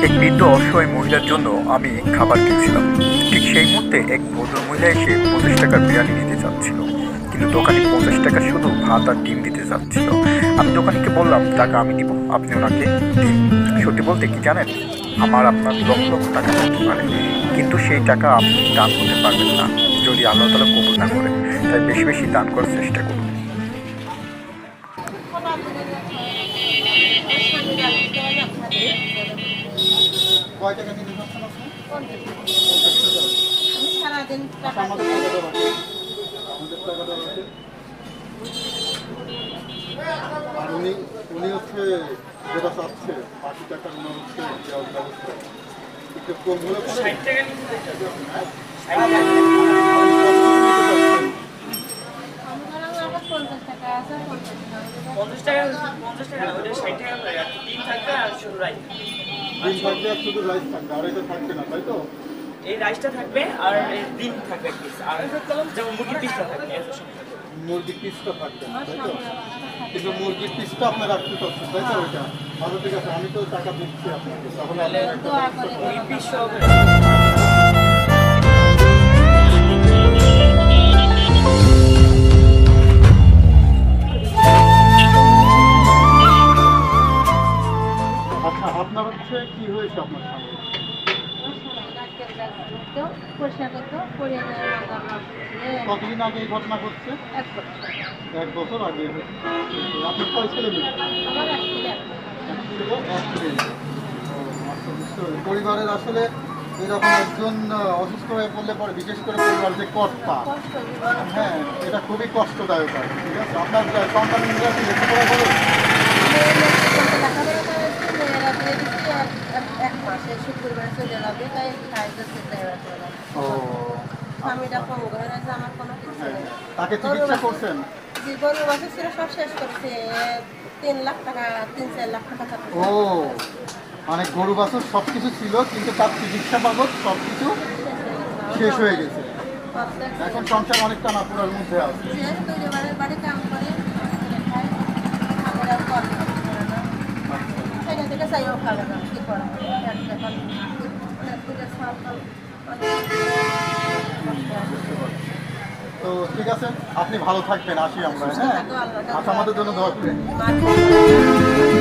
এক বৃদ্ধ অসহায় মহিলার জন্য আমি খাবার কিনছিলাম। ঠিক সেই মুহূর্তে এক ভদ্র মহিলা এসে 50 টাকার বিরিয়ানি নিতে চাচ্ছিল, কিন্তু দোকানি 50 টাকা শুধু ভাত আর ডিম দিতে চাচ্ছিল। আমি দোকানিকে বললাম, টাকা আমি দিব, আপনি ওনাকে দিন। সত্যি বলতে কি জানেন, আমার আপনার লক্ষ লক্ষ টাকা থাকতে পারে, কিন্তু সেই টাকা আপনি দান করতে পারবেন না যদি আল্লাহ তাআলা কবুল না করেন। তাই বেশি বেশি দান করার চেষ্টা করুন। কয় টাকা দিতে পারছেন আপনি? 50 টাকা। আমি সারাদিন টাকা আমাদের টাকাটা রাখেন। আমাদের টাকাটা রাখেন। আর উনি হচ্ছে যেটা চাচ্ছে বাকি টাকার উনার হচ্ছে দেওয়ার ব্যবস্থা একটু কম হলে পরে 60 টাকা নিতে চাচ্ছেন। আমার 50 টাকা আছে, 50 টাকা 50 টাকা ওটা 60 টাকা করে আর ডিম থাকবে আর শুধু রাইস। ডিম থাকবে আর শুধু রাইস থাকবে আর এটা থাকবে না, তাই তো? এই রাইসটা থাকবে আর এই ডিম থাকবে এক পিস আর যেমন মুরগির পিসটা থাকবে মুরগির পিসটা থাকবে না, তাই তো? কিন্তু মুরগির পিসটা আপনার রাখতে চাচ্ছেন, তাই তো? ওইটা আচ্ছা, ঠিক আছে, আমি তো টাকা দিচ্ছি আপনাকে, তাহলে আপনি একটা দোয়া করে মুরগির পিস সহ আচ্ছা, আপনার হচ্ছে কি হয়েছে আপনার সঙ্গে? পরিষ্কার করতো করে কতদিন আগে এই ঘটনা ঘটছে? 1 বছর 1 বছর আগে হয়েছে। আপনার কয় ছেলে মেয়ে? আমার আসলে এক ছেলে, এক মেয়ে। ও, আচ্ছা, বুঝতে পারছি। পরিবারের আসলে এরকম একজন অসুস্থ হয়ে পড়লে পরে বিশেষ করে পরিবার যে কর্তা, কষ্ট হ্যাঁ, এটা খুবই কষ্টদায়ক আর কি, ঠিক আছে? আপনার সন্তানরা কি লেখাপড়া করে? লেখাপড়া করেছি, মেয়েরা দিয়ে দিচ্ছি 1 মাসে শুক্রবার চলে যাবে, তাই সাহায্য করতে হবে। ও, স্বামীটা কম ঘরে আছে, আমার কোনো কিছু হ্যাঁ, নেই। তাকে চিকিৎসা করছেন? যে গরু বাছুর ছিল সব শেষ করছে, 3 লাখ টাকা 3-4 লাখ টাকা খরচ ও, মানে গরু বাছুর সব কিছু ছিল কিন্তু তার চিকিৎসা বাবদ সব কিছু শেষ হয়ে গেছে। এখন সংসার অনেকটা নাপুরার মধ্যে আছে। বাড়ি কাম করে খায়, আমাদের আর কর্ম করে না, সেখান থেকে চাইও খাবে না, কি করা এখন তো ঠিক আছে, আপনি ভালো থাকবেন, আসি আমরা, হ্যাঁ? আচ্ছা, আমাদের জন্য দোয়া করেন। অনেক